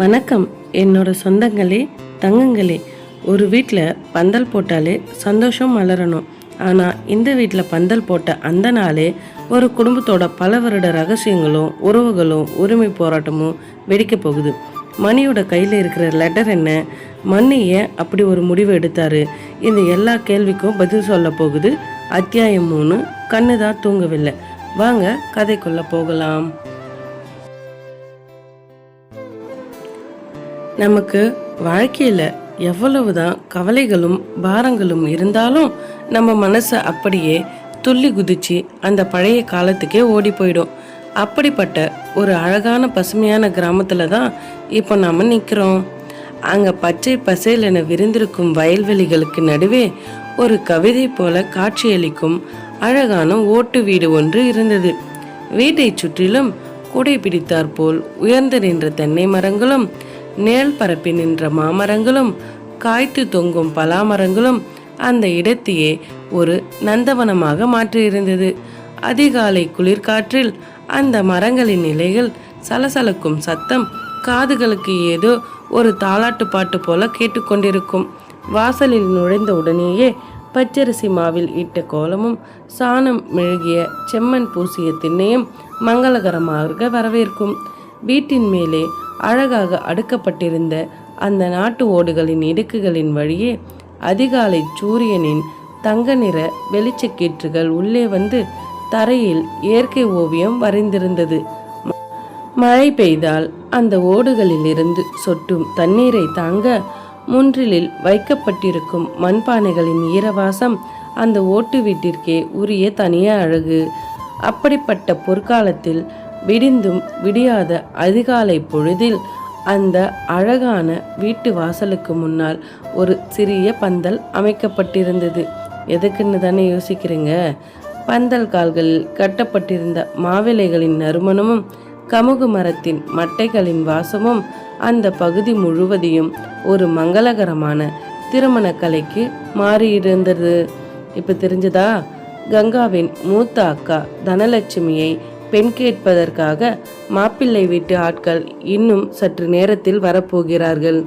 வணக்கம் என்னோட சொந்தங்களே, தங்கங்களே. ஒரு வீட்டில் பந்தல் போட்டாலே சந்தோஷம் மலரணும். ஆனால் இந்த வீட்டில் பந்தல் போட்ட அந்த நாளே ஒரு குடும்பத்தோட பல வருட ரகசியங்களும் உறவுகளும் உரிமை போராட்டமும் வெடிக்க போகுது. மணியோட கையில் இருக்கிற லெட்டர் என்ன, மணி ஏன் அப்படி ஒரு முடிவு எடுத்தாரு, இந்த எல்லா கேள்விக்கும் பதில் சொல்ல போகுது அத்தியாயம் 3, கண்ணு தான் தூங்கவில்லை. வாங்க கதைக்குள்ள போகலாம். நமக்கு வாழ்க்கையில் எவ்வளவுதான் கவலைகளும் பாரங்களும் இருந்தாலும் நம்ம மனசை அப்படியே துள்ளி குதிச்சு அந்த பழைய காலத்துக்கே ஓடி போயிடும். அப்படிப்பட்ட ஒரு அழகான பசுமையான கிராமத்தில் தான் இப்போ நாம் நிற்கிறோம். அங்கே பச்சை பசேலென விரிந்திருக்கும் வயல்வெளிகளுக்கு நடுவே ஒரு கவிதை போல காட்சியளிக்கும் அழகான ஓட்டு வீடு ஒன்று இருந்தது. வீட்டை சுற்றிலும் கூடை பிடித்தாற் போல் உயர்ந்து நின்ற தென்னை மரங்களும், நேல் பரப்பி நின்ற மாமரங்களும், காய்த்து தொங்கும் பலாமரங்களும் அந்த இடத்தையே ஒரு நந்தவனமாக மாற்றியிருந்தது. அதிகாலை குளிர்காற்றில் அந்த மரங்களின் இலைகள் சலசலக்கும் சத்தம் காதுகளுக்கு ஏதோ ஒரு தாலாட்டு பாட்டு போல கேட்டுக்கொண்டிருக்கும். வாசலில் நுழைந்த உடனேயே பச்சரிசி மாவில் இட்ட கோலமும் சாணம் மெழுகிய செம்மண் பூசிய திண்ணையும் மங்களகரமாக வரவேற்கும். வீட்டின் மேலே அழகாக அடுக்கப்பட்டிருந்த அந்த நாட்டு ஓடுகளின் இடுக்குகளின் வழியே அதிகாலை சூரியனின் தங்க நிற வெளிச்சக்கீற்றுகள் உள்ளே வந்து தரையில் இயற்கை ஓவியம் வரைந்திருந்தது. மழை பெய்தால் அந்த ஓடுகளில் இருந்து சொட்டும் தண்ணீரை தாங்க முன்றிலில் வைக்கப்பட்டிருக்கும் மண்பானைகளின் ஈரவாசம் அந்த ஓட்டு வீட்டிற்கே உரிய தனிய அழகு. அப்படிப்பட்ட பொற்காலத்தில் விடிந்தும் விடியாத அதிகாலை பொழுதில் அந்த அழகான வீட்டு வாசலுக்கு முன்னால் ஒரு சிறிய பந்தல் அமைக்கப்பட்டிருந்தது. எதுக்குன்னு தானே யோசிக்கிறீங்க? பந்தல் கால்களில் கட்டப்பட்டிருந்த மாவிலைகளின் நறுமணமும் கமுகு மரத்தின் மட்டைகளின் வாசமும் அந்த பகுதி முழுவதையும் ஒரு மங்களகரமான திருமண கலைக்கு மாறியிருந்தது. இப்போ தெரிஞ்சதா? கங்காவின் மூத்த அக்கா தனலட்சுமியை பெண் கேட்பதற்காக மாப்பிள்ளை வீட்டு ஆட்கள் இன்னும் சற்று நேரத்தில் வரப்போகிறார்கள்.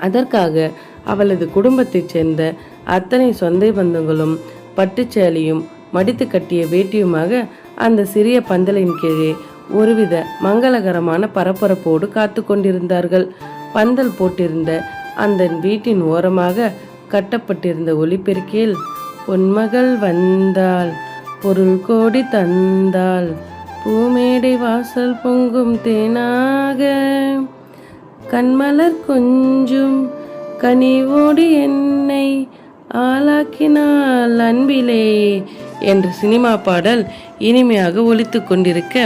அதற்காக அவளது குடும்பத்தைச் சேர்ந்த அத்தனை சொந்த பந்தங்களும் பட்டுச்சேலையும் மடித்து கட்டிய வேட்டியுமாக அந்த சிறிய பந்தலின் கீழே ஒருவித மங்களகரமான பரபரப்போடு காத்து கொண்டிருந்தார்கள். பந்தல் போட்டிருந்த அந்த வீட்டின் ஓரமாக கட்டப்பட்டிருந்த ஒலிபெருக்கில் பொன்மகள் வந்தாள், பொருள் கோடி தந்தாள், பூமேடை வாசல் பொங்கும் தேனாக, கண்மலர் கொஞ்சும் கனிவோடி என்னை ஆளாக்கினாள் அன்பிலே என்ற சினிமா பாடல் இனிமையாக ஒலித்து கொண்டிருக்க,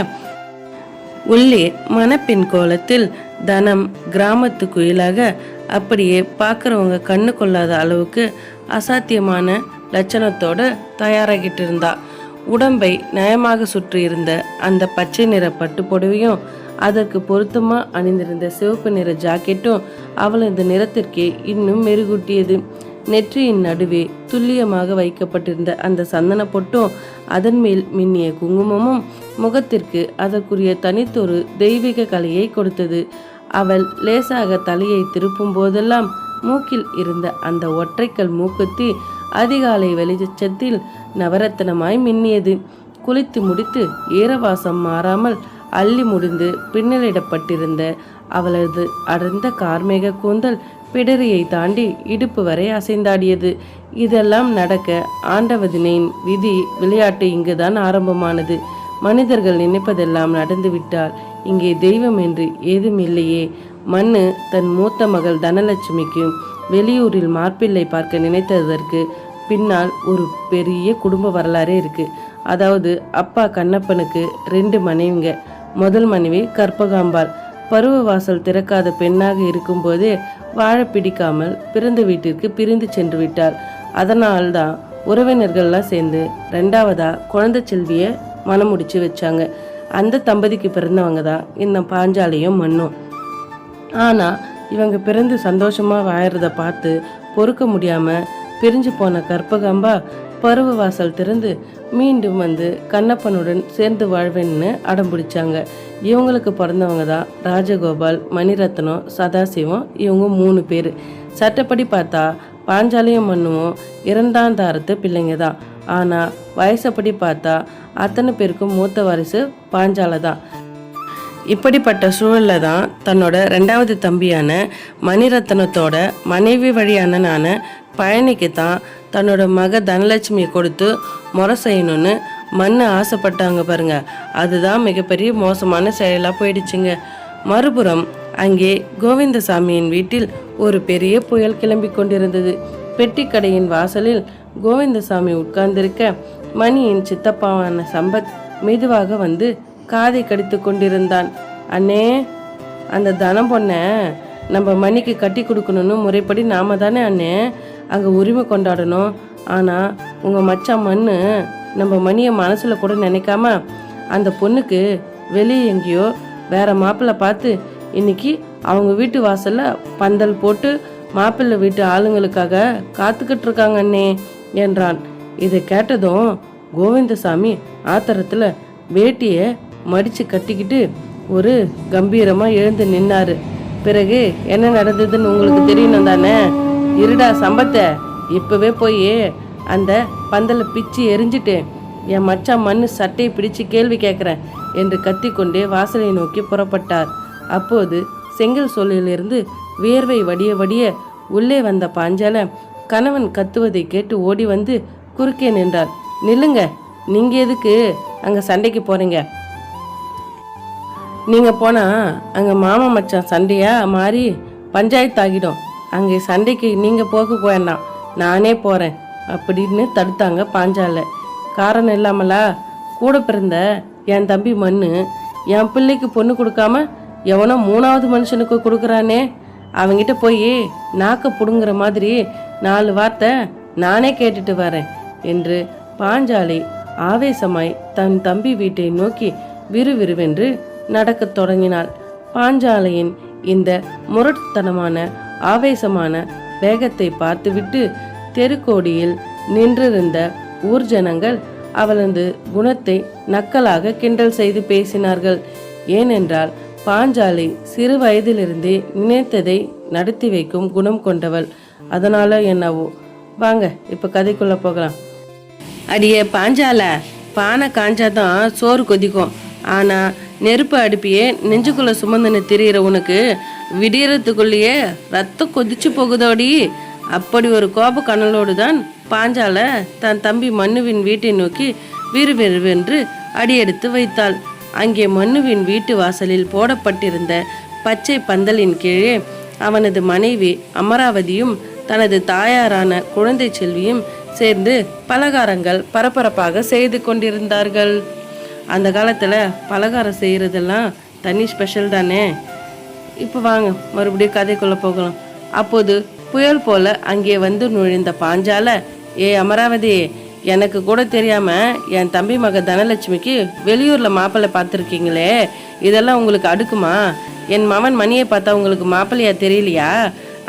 உள்ளே மணப்பெண் கோலத்தில் தனம் கிராமத்து குயிலாக அப்படியே பார்க்குறவங்க கண்ணு கொள்ளாத அளவுக்கு அசாத்தியமான லட்சணத்தோட தயாராகிட்டு இருந்தா. உடம்பை நயமாக சுற்றி இருந்த அந்த பச்சை நிற பட்டு புடவையும் அதற்கு பொருத்தமா அணிந்திருந்த சிவப்பு நிற ஜாக்கெட்டும் அவளது நிறத்திற்கே இன்னும் மெருகூட்டியது. நெற்றியின் நடுவே துல்லியமாக வைக்கப்பட்டிருந்த அந்த சந்தன பொட்டும் அதன் மேல் மின்னிய குங்குமமும் முகத்திற்கு அதற்குரிய தனித்தொரு தெய்வீக கலையை கொடுத்தது. அவள் லேசாக தலையை திருப்பும் போதெல்லாம் மூக்கில் இருந்த அந்த ஒற்றைக்கல் மூக்குத்தி அதிகாலை வெளிச்சத்தில் நவரத்தனமாய் மின்னியது. குளித்து முடித்து ஈரவாசம் மாறாமல் அள்ளி முடிந்து பின்னலிடப்பட்டிருந்த அவளது அடர்ந்த கார்மேக கூந்தல் பிடரியை தாண்டி இடுப்பு வரை அசைந்தாடியது. இதெல்லாம் நடக்க ஆண்டவதினின் விதி விளையாட்டு இங்குதான் ஆரம்பமானது. மனிதர்கள் நினைப்பதெல்லாம் நடந்துவிட்டால் இங்கே தெய்வம் என்று ஏதும் இல்லையே. மண்ணு தன் மூத்த மகள் தனலட்சுமிக்கு வெளியூரில் மாப்பிள்ளை பார்க்க நினைத்ததற்கு பின்னால் ஒரு பெரிய குடும்ப வரலாறே இருக்கு. அதாவது அப்பா கண்ணப்பனுக்கு 2 மனைவிங்க. முதல் மனைவி கற்பகாம்பாள் பருவ வாசல் திறக்காத பெண்ணாக இருக்கும்போதே வாழ பிடிக்காமல் பிறந்த வீட்டிற்கு பிரிந்து சென்று விட்டார். அதனால்தான் உறவினர்கள்லாம் சேர்ந்து 2வதா குழந்தை செல்வியை மனம் முடிச்சு வச்சாங்க. அந்த தம்பதிக்கு பிறந்தவங்க தான் இந்த பாஞ்சாலியும் மண்ணும். ஆனால் இவங்க பிறந்து சந்தோஷமாக வாழறத பார்த்து பொறுக்க முடியாமல் பிரிஞ்சு போன கற்பகாம்பா பருவ வாசல் திறந்து மீண்டும் வந்து கண்ணப்பனுடன் சேர்ந்து வாழ்வேன்னு அடம் பிடிச்சாங்க. இவங்களுக்கு பிறந்தவங்க தான் ராஜகோபால், மணிரத்னம், சதாசிவம். இவங்க 3 பேர். சட்டப்படி பார்த்தா பாஞ்சாலியும் மண்ணுவும் 2ஆம் தாரத்து பிள்ளைங்க தான். ஆனால் வயசப்படி பார்த்தா அத்தனை பேருக்கும் மூத்த வாரிசு பாஞ்சாலை தான். இப்படிப்பட்ட சூழலில் தான் தன்னோட 2வது தம்பியான மணிரத்னத்தோட மனைவி வழி அண்ணனான பழனிக்கு தான் தன்னோட மக தனலட்சுமியை கொடுத்து முறை செய்யணும்னு மண்ணு ஆசைப்பட்டாங்க பாருங்க. அதுதான் மிகப்பெரிய மோசமான செயலாக போயிடுச்சுங்க. மறுபுறம் அங்கே கோவிந்தசாமியின் வீட்டில் ஒரு பெரிய புயல் கிளம்பி கொண்டிருந்தது. பெட்டிக்கடையின் வாசலில் கோவிந்தசாமி உட்கார்ந்திருக்க மணியின் சித்தப்பாவான சம்பத் மெதுவாக வந்து காதை கடித்து கொண்டிருந்தான். அண்ணே, அந்த தனம் பொண்ணை நம்ம மணிக்கு கட்டி கொடுக்கணும்னு முறைப்படி நாம தானே அண்ணே அங்கே உரிமை கொண்டாடணும். ஆனால் உங்கள் மச்சான் மண்ணு நம்ம மணியை மனசில் கூட நினைக்காம அந்த பொண்ணுக்கு வெளியே எங்கேயோ வேற மாப்பிள்ளை பார்த்து இன்னைக்கு அவங்க வீட்டு வாசலில் பந்தல் போட்டு மாப்பிள்ளை வீட்டு ஆளுங்களுக்காக காத்துக்கிட்டு இருக்காங்க அண்ணே என்றான். இதை கேட்டதும் கோவிந்தசாமி ஆத்திரத்தில் வேட்டியை மடித்து கட்டிக்கிட்டு ஒரு கம்பீரமாக எழுந்து நின்னாரு. பிறகு என்ன நடந்ததுன்னு உங்களுக்கு தெரியணும் தானே? இருடா சம்பத்தை, இப்போவே போய் அந்த பந்தலை பிச்சு எரிஞ்சிட்டு என் மச்சான் மண்ணு சட்டையை பிடிச்சு கேள்வி கேட்குறேன் என்று கத்திக்கொண்டே வாசலை நோக்கி புறப்பட்டார். அப்போது செங்கல் சோலையிலிருந்து வேர்வை வடிய வடிய உள்ளே வந்த பாஞ்சால கணவன் கத்துவதை கேட்டு ஓடி வந்து குறுக்கே நின்றார். நில்லுங்க, நீங்கள் எதுக்கு அங்கே சண்டைக்கு போகிறீங்க? நீங்கள் போனால் அங்கே மாமா மச்சான் சண்டையாக மாறி பஞ்சாயத்து ஆகிடும். அங்கே சண்டைக்கு நீங்கள் போக வேண்டாம், நானே போகிறேன் அப்படின்னு தடுத்தாங்க பாஞ்சால. காரணம் இல்லாமலா கூட பிறந்த என் தம்பி மண்ணு என் பிள்ளைக்கு பொண்ணு கொடுக்காம எவனோ 3வது மனுஷனுக்கு கொடுக்குறானே, அவங்கிட்ட போய் நாக்க புடுங்குற மாதிரி 4 வார்த்தை நானே கேட்டுட்டு வரேன் என்று பாஞ்சாலை ஆவேசமாய் தன் தம்பி வீட்டை நோக்கி விறுவிறுவென்று நடக்கத் தொடங்கினாள். பாஞ்சாலையின் இந்த முரட்டுத்தனமான ஆவேசமான வேகத்தை பார்த்துவிட்டு தெருக்கோடியில் நின்றிருந்த ஊர்ஜனங்கள் அவளது குணத்தை நக்கலாக கிண்டல் செய்து பேசினார்கள். ஏனென்றால் பாஞ்சாலை சிறு வயதிலிருந்தே நினைத்ததை நடத்தி வைக்கும் குணம் கொண்டவள். அதனால என்னவோ. வாங்க இப்ப கதைக்குள்ள போகலாம். அடியே பாஞ்சால, பானை காஞ்சாதான் சோறு கொதிக்கும். ஆனா நெருப்பு அடுப்பியே நெஞ்சுக்குள்ள சுமந்துன்னு திரியிற உனக்கு விடியறதுக்குள்ளேயே ரத்தம் கொதிச்சு போகுதோடி. அப்படி ஒரு கோப கனலோடு தான் பாஞ்சால தன் தம்பி மண்ணுவின் வீட்டை நோக்கி விறுவிறுவென்று அடியெடுத்து வைத்தாள். அங்கே மண்ணுவின் வீட்டு வாசலில் போடப்பட்டிருந்த பச்சை பந்தலின் கீழே அவனது மனைவி அமராவதியும் தனது தாயாரான குழந்தை செல்வியும் சேர்ந்து பலகாரங்கள் பரபரப்பாக செய்து கொண்டிருந்தார்கள். அந்த காலத்தில் பலகாரம் செய்கிறதெல்லாம் தனி ஸ்பெஷல் தானே. இப்போ வாங்க மறுபடியும் கதைக்குள்ளே போகலாம். அப்போது புயல் போல அங்கே வந்து நுழைந்த பாஞ்சால, ஏ அமராவதி, எனக்கு கூட தெரியாம என் தம்பி மக தனலட்சுமிக்கு வெளியூர்ல மாப்பிள்ளை பார்த்துருக்கீங்களே, இதெல்லாம் உங்களுக்கு அடுக்குமா? என் மவன் மணியை பார்த்தா உங்களுக்கு மாப்பிள்ளையா தெரியலையா?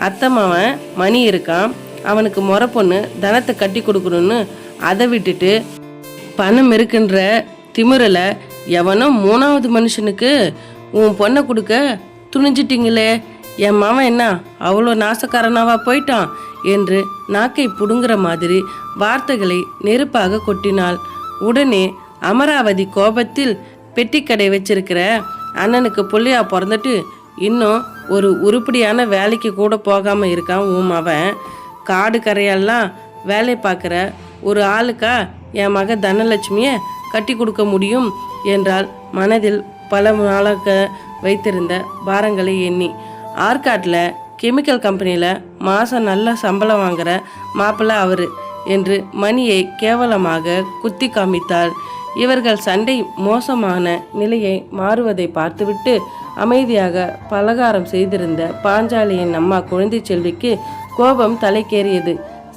அத்தை மவன் மணி இருக்கான், அவனுக்கு முறை பொண்ணு தனத்தை கட்டி கொடுக்கணும்னு அதை விட்டுட்டு பணம் இருக்குன்ற திமிரல எவனோ 3வது மனுஷனுக்கு உன் பொண்ணை கொடுக்க துணிஞ்சிட்டிங்களே. என் மாமன் என்ன அவ்வளோ நாசக்காரனாவா போயிட்டான் என்று நாக்கை புடுங்குற மாதிரி வார்த்தைகளை நெருப்பாக கொட்டினாள். உடனே அமராவதி கோபத்தில் பெட்டிக்கடை வச்சிருக்கிற அண்ணனுக்கு புள்ளையா பிறந்துட்டு இன்னும் ஒரு உருப்படியான வேலைக்கு கூட போகாமல் இருக்கான் உன் மவன். காடு கரையெல்லாம் வேலை பார்க்குற ஒரு ஆளுக்கா என் மக தனலட்சுமியை கட்டி கொடுக்க முடியும் என்றால் மனதில் பல நாளாக வைத்திருந்த பாரங்களை எண்ணி. ஆற்காட்டில் கெமிக்கல் கம்பெனியில் மாதம் நல்ல சம்பளம் வாங்குற மாப்பிள்ளை அவர் என்று மணியை கேவலமாக குத்தி காமித்தாள். இவர்கள் சண்டை மோசமான நிலையை மாறுவதை பார்த்துவிட்டு அமைதியாக பலகாரம் செய்திருந்த பாஞ்சாலியின் அம்மா குழந்தை செல்விக்கு கோபம் தலைக்கேறியது.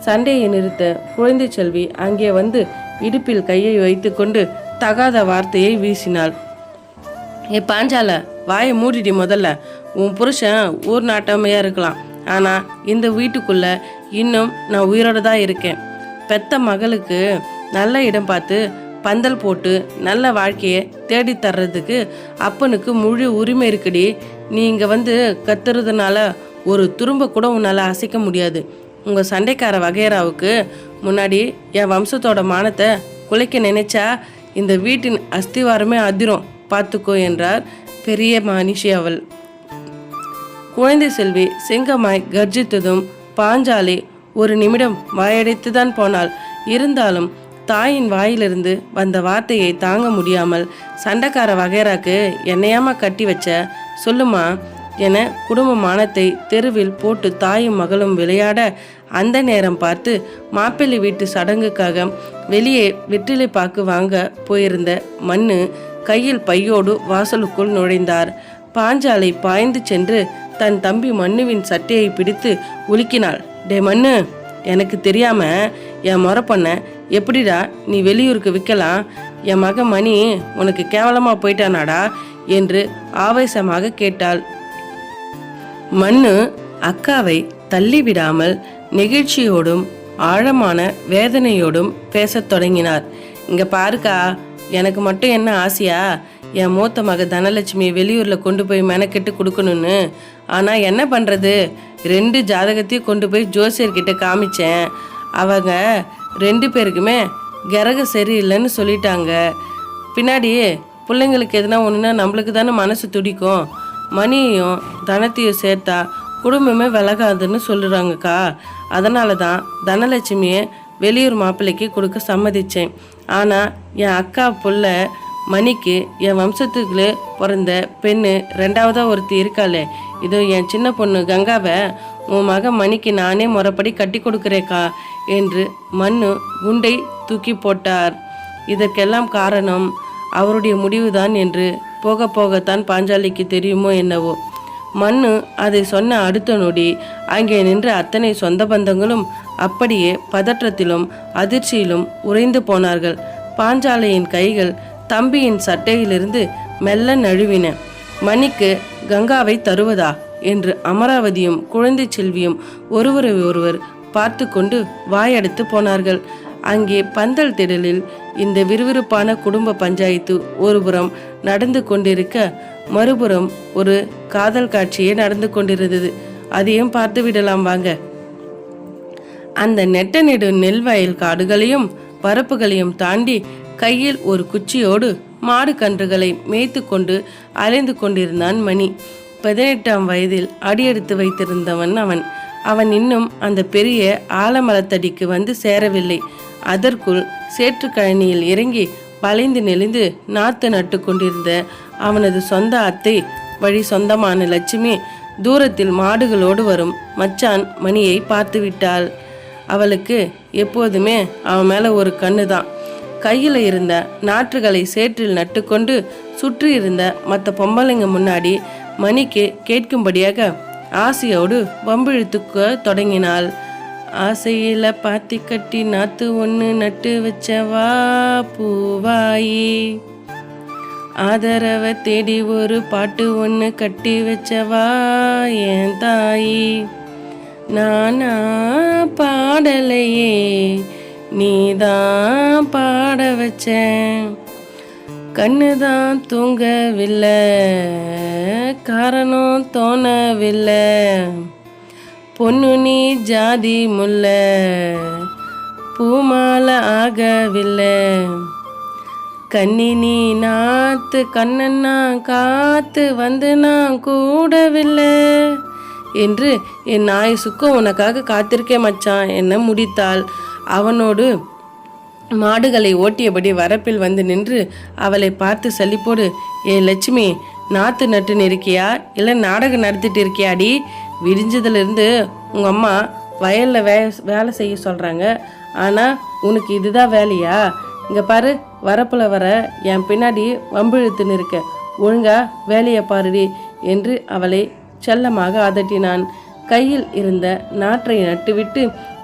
சண்டையை நிறுத்த குழந்தை செல்வி அங்கே வந்து இடுப்பில் கையை வைத்து கொண்டு தகாத வார்த்தையை வீசினாள். ஏ பாஞ்சால, வாயை மூடிடி. முதல்ல உன் புருஷன் ஊர் நாட்டமையாக இருக்கலாம், ஆனால் இந்த வீட்டுக்குள்ள இன்னும் நான் உயிரோட தான் இருக்கேன். பெத்த மகளுக்கு நல்ல இடம் பார்த்து பந்தல் போட்டு நல்ல வாழ்க்கையை தேடி தர்றதுக்கு அப்பனுக்கு முழு உரிமை இருக்குடி. நீ இங்கே வந்து கத்துறதுனால ஒரு துரும்ப கூட உன்னால் அசைக்க முடியாது. உங்கள் சண்டைக்கார வகையராவுக்கு முன்னாடி என் வம்சத்தோட மானத்தை குலைக்க நினைச்சா இந்த வீட்டின் அஸ்திவாரமே அதிரும், பார்த்துக்கோ என்றார் பெரிய மனுஷி அவள். குழந்தை செல்வி சிங்கமாய் கர்ஜித்ததும் பாஞ்சாலி ஒரு நிமிடம் வாயடைத்துதான் போனாள். இருந்தாலும் தாயின் வாயிலிருந்து வந்த வார்த்தையை தாங்க முடியாமல், சண்டைக்கார வகைராக்கு என்னையாமா கட்டி வச்ச, சொல்லுமா என குடும்ப மானத்தை தெருவில் போட்டு தாயும் மகளும் விளையாட, அந்த நேரம் பார்த்து மாப்பிள்ளை வீட்டு சடங்குக்காக வெளியே வெற்றிலை பாக்கு வாங்க போயிருந்த மண்ணு கையில் பையோடு வாசலுக்குள் நுழைந்தார். பாஞ்சாலை பாய்ந்து சென்று தன் தம்பி மண்ணுவின் சட்டையை பிடித்து உலுக்கினாள். டே மண்ணு, எனக்கு தெரியாம என் முறை பண்ண எப்படிடா நீ வெளியூருக்கு விற்கலாம்? என் மக மணி உனக்கு கேவலமா போயிட்டானாடா என்று ஆவேசமாக கேட்டாள். மண்ணு அக்காவை தள்ளிவிடாமல் நெகிழ்ச்சியோடும் ஆழமான வேதனையோடும் பேசத் தொடங்கினார். இங்க பாருக்கா, எனக்கு மட்டும் என்ன ஆசையா என் மூத்த மக தனலட்சுமியை வெளியூரில் கொண்டு போய் மெனக்கெட்டு கொடுக்கணும்னு. ஆனால் என்ன பண்ணுறது, 2 ஜாதகத்தையும் கொண்டு போய் ஜோசியர்கிட்ட காமிச்சேன். அவங்க 2 பேருக்குமே கிரக சரியில்லைன்னு சொல்லிட்டாங்க. பின்னாடி பிள்ளைங்களுக்கு எதுனா ஒன்றுனா நம்மளுக்கு தானே மனசு துடிக்கும். மணியையும் தனத்தையும் சேர்த்தா குடும்பமே விலகாதுன்னு சொல்லுறாங்கக்கா. அதனால தான் தனலட்சுமியை வெளியூர் மாப்பிள்ளைக்கு கொடுக்க சம்மதிச்சேன். ஆனால் என் அக்கா புள்ள மணிக்கு என் வம்சத்துக்குள்ளே பிறந்த பெண்ணு 2ஆவதாக ஒருத்தி இருக்காளே, இதோ என் சின்ன பொண்ணு கங்காவை உன் மக மணிக்கு நானே முறைப்படி கட்டி கொடுக்குறேக்கா என்று மண்ணு குண்டை தூக்கி போட்டார். இதற்கெல்லாம் காரணம் அவருடைய முடிவுதான் என்று போக போகத்தான் பாஞ்சாலிக்கு தெரியுமோ என்னவோ. மண்ணு அதை சொன்ன அடுத்த நொடி அங்கே நின்ற அத்தனை சொந்த பந்தங்களும் அப்படியே பதற்றத்திலும் அதிர்ச்சியிலும் உறைந்து போனார்கள். பாஞ்சாலையின் கைகள் தம்பியின் சட்டையிலிருந்து மெல்ல நழுவின. மணிக்கு கங்காவை தருவதா என்று அமராவதியும் குழந்தை செல்வியும் ஒருவரை ஒருவர் பார்த்து கொண்டு வாயெடுத்து போனார்கள். அங்கே பந்தல் திடலில் இந்த விறுவிறுப்பான குடும்ப பஞ்சாயத்து ஒருபுறம் நடந்து கொண்டிருக்க, மறுபுறம் ஒரு காதல் காட்சியே நடந்து கொண்டிருந்தது. அதையும் பார்த்து விடலாம் வாங்க. அந்த நெட்ட நெடு நெல் வயல் காடுகளையும் பரப்புகளையும் தாண்டி கையில் ஒரு குச்சியோடு மாடு கன்றுகளை மேய்த்து கொண்டு அலைந்து கொண்டிருந்தான் மணி. 18ஆம் வயதில் அடியெடுத்து வைத்திருந்தவன் அவன். அவன் இன்னும் அந்த பெரிய ஆலமரத்தடிக்கு வந்து சேரவில்லை. அதற்குள் சேற்றுக்கழனியில் இறங்கி வளைந்து நெளிந்து நாத்து நட்டு கொண்டிருந்த அவனது சொந்த அத்தை வழி சொந்தமான லட்சுமி தூரத்தில் மாடுகளோடு வரும் மச்சான் மணியை பார்த்து விட்டாள். அவளுக்கு எப்போதுமே அவன் மேலே ஒரு கண்ணு தான். கையில் இருந்த நாற்றுகளை சேற்றில் நட்டுக்கொண்டு சுற்றி இருந்த மற்ற பொம்பளைங்க முன்னாடி மணிக்கு கேட்கும்படியாக ஆசையோடு வம்பிழுத்துக்க தொடங்கினாள். ஆசையில பாத்தி கட்டி நாத்து ஒன்று நட்டு வச்சவா பூவாயி, ஆதரவ தேடி ஒரு பாட்டு ஒன்று கட்டி வச்சவா என் தாயி, நானா பாடலையே நீதான் பாட வச்ச, கண்ணுதான் தூங்கவில்லை காரணம் தோணவில்லை, பொண்ணு நீ ஜாதி முல்ல பூமாலை ஆகவில்லை, கண்ணி நீ நாத்து கண்ணன்னா காத்து வந்து நான் கூடவில்லை என்று என் நாய் சுக்கம் உனக்காக காத்திருக்கே மச்சான் என்ன முடித்தாள். அவனோடு மாடுகளை ஓட்டியபடி வரப்பில் வந்து நின்று அவளை பார்த்து சலிப்போடு, ஏ லட்சுமி, நாத்து நட்டுன்னு இருக்கியா இல்லை நாடகம் நடத்திட்டு இருக்கியாடி? விடிஞ்சதுலேருந்து உங்கள் அம்மா வயலில் வேலை செய்ய சொல்கிறாங்க, ஆனால் உனக்கு இதுதான் வேலையா? இங்கே பாரு, வரப்பில் வர என் பின்னாடி வம்பிழுத்துன்னு இருக்க, ஒழுங்கா வேலையை பாருடி என்று அவளை செல்லமாக அதட்டினான். கையில் இருந்த நாற்றை நட்டுவிட்டு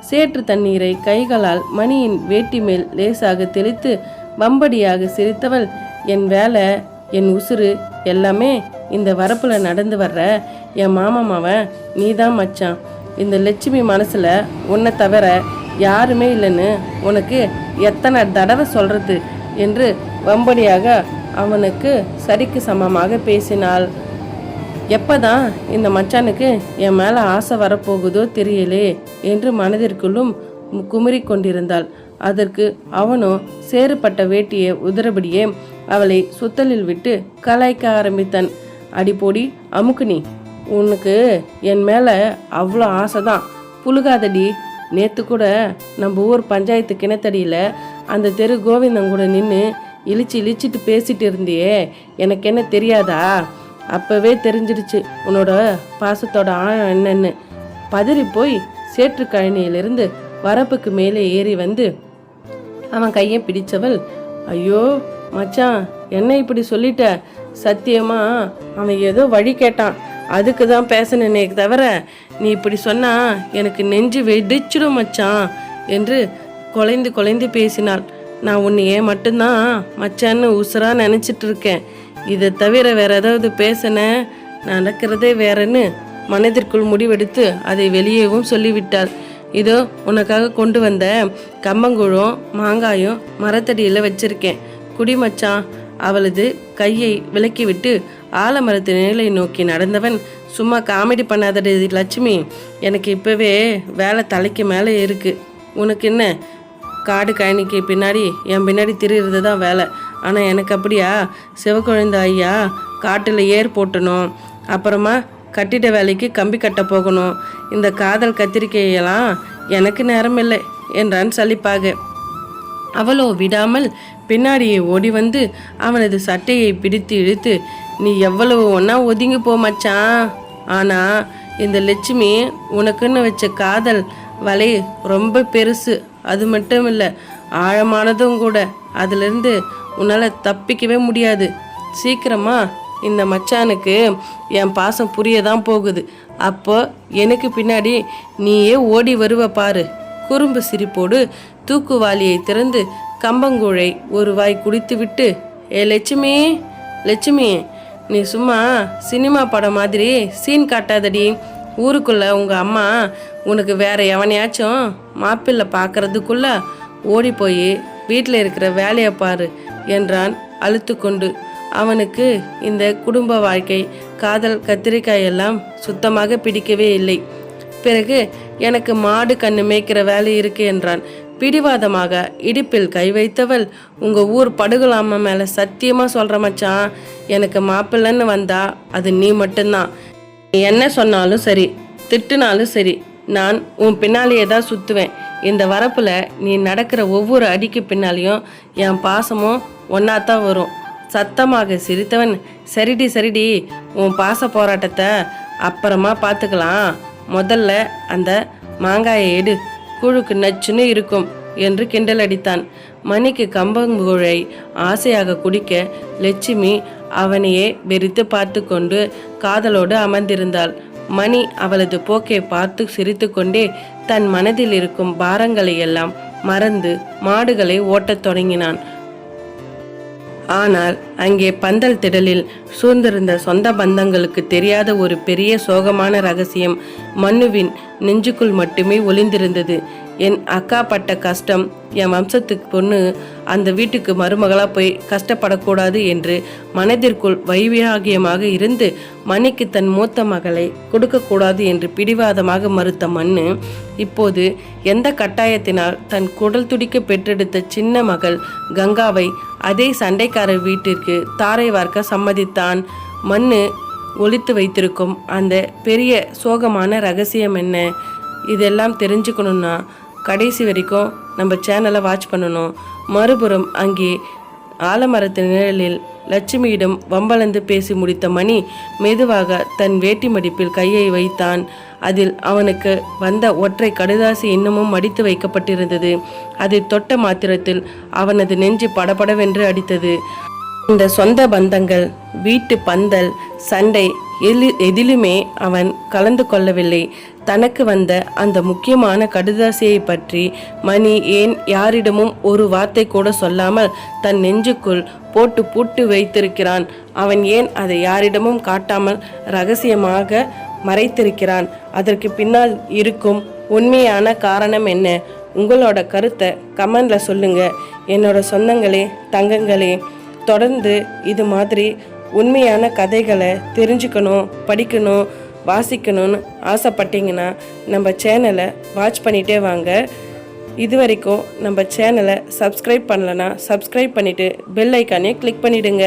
சேற்று தண்ணீரை கைகளால் மணியின் வேட்டி மேல் லேசாக தெளித்து வம்படியாக சிரித்தவள், என் வேலை என் உசுறு எல்லாமே இந்த வரப்பில் நடந்து வர்ற என் மாமாமாவன் நீதான் மச்சான். இந்த லட்சுமி மனசில் உன்னை தவிர யாருமே இல்லைன்னு உனக்கு எத்தனை தடவை சொல்கிறது என்று வம்படியாக அவனுக்கு சரிக்கு சமமாக பேசினாள். எப்பதான் இந்த மச்சானுக்கு என் மேலே ஆசை வரப்போகுதோ தெரியலே என்று மனதிற்குள்ளும் குமுறி கொண்டிருந்தாள். அதற்கு அவனோ சேறுபட்ட வேட்டியை உதறபடியே அவளை சுத்தலில் விட்டு கலாய்க்க ஆரம்பித்தான். அடிப்போடி அமுக்குனி, உனக்கு என் மேலே அவ்வளோ ஆசைதான், புழுகாதடி. நேற்று கூட நம்ம ஊர் பஞ்சாயத்து கிணத்தடியில் அந்த தெரு கோவிந்தன் கூட நின்று இழிச்சிட்டு பேசிட்டு இருந்தியே, எனக்கு என்ன தெரியாதா? அப்போவே தெரிஞ்சிடுச்சு உன்னோட பாசத்தோட ஆழம் என்னன்னு. பதறி போய் சேற்று கழனியிலிருந்து வரப்புக்கு மேலே ஏறி வந்து அவன் கையை பிடிச்சவள், ஐயோ மச்சான், என்ன இப்படி சொல்லிட்ட? சத்தியமா அவன் ஏதோ வழி கேட்டான், அதுக்கு தான் பேசினே தவிர நீ இப்படி சொன்னா எனக்கு நெஞ்சு வெடிச்சிடும் மச்சான் என்று குலைந்து பேசினாள். நான் உன்னையே மட்டும்தான் மச்சான்னு உசுரா நினச்சிட்டு இருக்கேன். இதை தவிர வேற ஏதாவது பேசினேன் நடக்கிறதே வேறன்னு மனதிற்குள் முடிவெடுத்து அதை வெளியேவும் சொல்லிவிட்டாள். இதோ உனக்காக கொண்டு வந்த கம்பங்கூழும் மாங்காயும் மரத்தடியில் வச்சிருக்கேன், குடிமச்சான். அவளது கையை விலக்கிவிட்டு ஆலமரத்து நிழலை நோக்கி நடந்தவன், சும்மா காமெடி பண்ணாதடி லட்சுமி, எனக்கு இப்போவே வேலை தலைக்கு மேலே இருக்குது. உனக்கு என்ன, காடு கழனிக்கு பின்னாடி என் பின்னாடி திரியிறது தான் வேலை. ஆனால் எனக்கு அப்படியா? சிவக்குழந்த ஐயா காட்டில் ஏர் போட்டணும், அப்புறமா கட்டிட வேலைக்கு கம்பி கட்ட போகணும். இந்த காதல் கத்திரிக்கையெல்லாம் எனக்கு நேரம் இல்லை என்றான் சலிப்பாக. அவளோ விடாமல் பின்னாடியே ஓடி வந்து அவனது சட்டையை பிடித்து இழுத்து, நீ எவ்வளவு ஒன்றா ஒதுங்கி போ மச்சான். ஆனால் இந்த லட்சுமி உனக்குன்னு வச்ச காதல் வலை ரொம்ப பெருசு, அது மட்டும் இல்லை ஆழமானதும் கூட. அதிலிருந்து உன்னால் தப்பிக்கவே முடியாது. சீக்கிரமா இந்த மச்சானுக்கு என் பாசம் புரியதான் போகுது. அப்போ எனக்கு பின்னாடி நீயே ஓடி வருவ பாரு. குறும்பு சிரிப்போடு தூக்குவாளியை திறந்து கம்பங்கூழை ஒரு வாய் குடித்து விட்டு, ஏ லட்சுமி, நீ சும்மா சினிமா படம் மாதிரி சீன் காட்டாதடி. ஊருக்குள்ள உங்கள் அம்மா உனக்கு வேற எவனையாச்சும் மாப்பிள்ளை பார்க்கறதுக்குள்ள ஓடி போய் வீட்டில் இருக்கிற வேலையை பாரு என்றான் அழுத்து கொண்டு. அவனுக்கு இந்த குடும்ப வாழ்க்கை, காதல் கத்திரிக்காய் எல்லாம் சுத்தமாக பிடிக்கவே இல்லை. பிறகு எனக்கு மாடு கண்ணு மேய்க்கிற வேலை இருக்கு என்றான் பிடிவாதமாக. இடுப்பில் கை வைத்தவள், உங்கள் ஊர் படுகுலாம மேலே சத்தியமாக சொல்கிற மச்சான், எனக்கு மாப்பிள்ளைன்னு வந்தா அது நீ மட்டும்தான். நீ என்ன சொன்னாலும் சரி, திட்டுனாலும் சரி, நான் உன் பின்னாலேயே தான் சுற்றுவேன். இந்த வரப்பில் நீ நடக்கிற ஒவ்வொரு அடிக்கு பின்னாலேயும் என் பாசமும் ஒன்றாத்தான் வரும். சத்தமாக சிரித்தவன், சரிடி, உன் பாச போராட்டத்தை அப்புறமா பார்த்துக்கலாம். முதல்ல அந்த மாங்காயை எடு, கூழுக்கு நச்சுன்னு இருக்கும் என்று கிண்டல் அடித்தான். மணிக்கு கம்பங்கூழை ஆசையாக குடிக்க லட்சுமி அவனையே வெறித்து பார்த்து கொண்டு காதலோடு அமர்ந்திருந்தாள். மணி அவளது போக்கை பார்த்து சிரித்து கொண்டே தன் மனதில் இருக்கும் பாரங்களை எல்லாம் மறந்து மாடுகளை ஓட்டத் தொடங்கினான். ஆனால் அங்கே பந்தல் திடலில் சூழ்ந்திருந்த சொந்த பந்தங்களுக்கு தெரியாத ஒரு பெரிய சோகமான ரகசியம் மன்னுவின் நெஞ்சுக்குள் மட்டுமே ஒளிந்திருந்தது. என் அக்கா பட்ட கஷ்டம், என் வம்சத்துக்கு பொண்ணு அந்த வீட்டுக்கு மருமகளாக போய் கஷ்டப்படக்கூடாது என்று மனதிற்குள் வைராகியமாக இருந்து மணிக்கு தன் மூத்த மகளை கொடுக்கக்கூடாது என்று பிடிவாதமாக மறுத்த மண்ணு இப்போது எந்த கட்டாயத்தினால் தன் குடல் துடிக்க பெற்றெடுத்த சின்ன மகள் கங்காவை அதே சண்டைக்காரர் வீட்டிற்கு தாரை வார்க்க சம்மதித்தான். மண்ணு ஒளித்து வைத்திருக்கும் அந்த பெரிய சோகமான ரகசியம் என்ன? இதெல்லாம் தெரிஞ்சுக்கணுன்னா கடைசி வரைக்கும் நம்ம சேனலை வாட்ச் பண்ணணும். மறுபுறம் அங்கே ஆலமரத்து நிழலில் லட்சுமியிடம் வம்பளந்து பேசி முடித்த மணி மெதுவாக தன் வேட்டி மடிப்பில் கையை வைத்தான். அதில் அவனுக்கு வந்த ஒற்றை கடுதாசி இன்னமும் மடித்து வைக்கப்பட்டிருந்தது. அதை தொட்ட மாத்திரத்தில் அவனது நெஞ்சு படபடவென்று அடித்தது. இந்த சொந்த பந்தங்கள், வீட்டு பந்தல், சண்டை எதிலுமே அவன் கலந்து கொள்ளவில்லை. தனக்கு வந்த அந்த முக்கியமான கடுதாசியை பற்றி மணி ஏன் யாரிடமும் ஒரு வார்த்தை கூட சொல்லாமல் தன் நெஞ்சுக்குள் போட்டு பூட்டு வைத்திருக்கிறான்? அவன் ஏன் அதை யாரிடமும் காட்டாமல் ரகசியமாக மறைத்திருக்கிறான்? அதற்கு பின்னால் இருக்கும் உண்மையான காரணம் என்ன? உங்களோட கருத்தை கமெண்டில் சொல்லுங்கள். என்னோட சொந்தங்களே, தங்கங்களே, தொடர்ந்து இது மாதிரி உண்மையான கதைகளை தெரிஞ்சுக்கணும், படிக்கணும், வாசிக்கணும்னு ஆசைப்பட்டீங்கன்னா நம்ம சேனலை வாட்ச் பண்ணிகிட்டே வாங்க. இது வரைக்கும் நம்ம சேனலை சப்ஸ்கிரைப் பண்ணலன்னா சப்ஸ்கிரைப் பண்ணிவிட்டு பெல் ஐக்கானே கிளிக் பண்ணிவிடுங்க.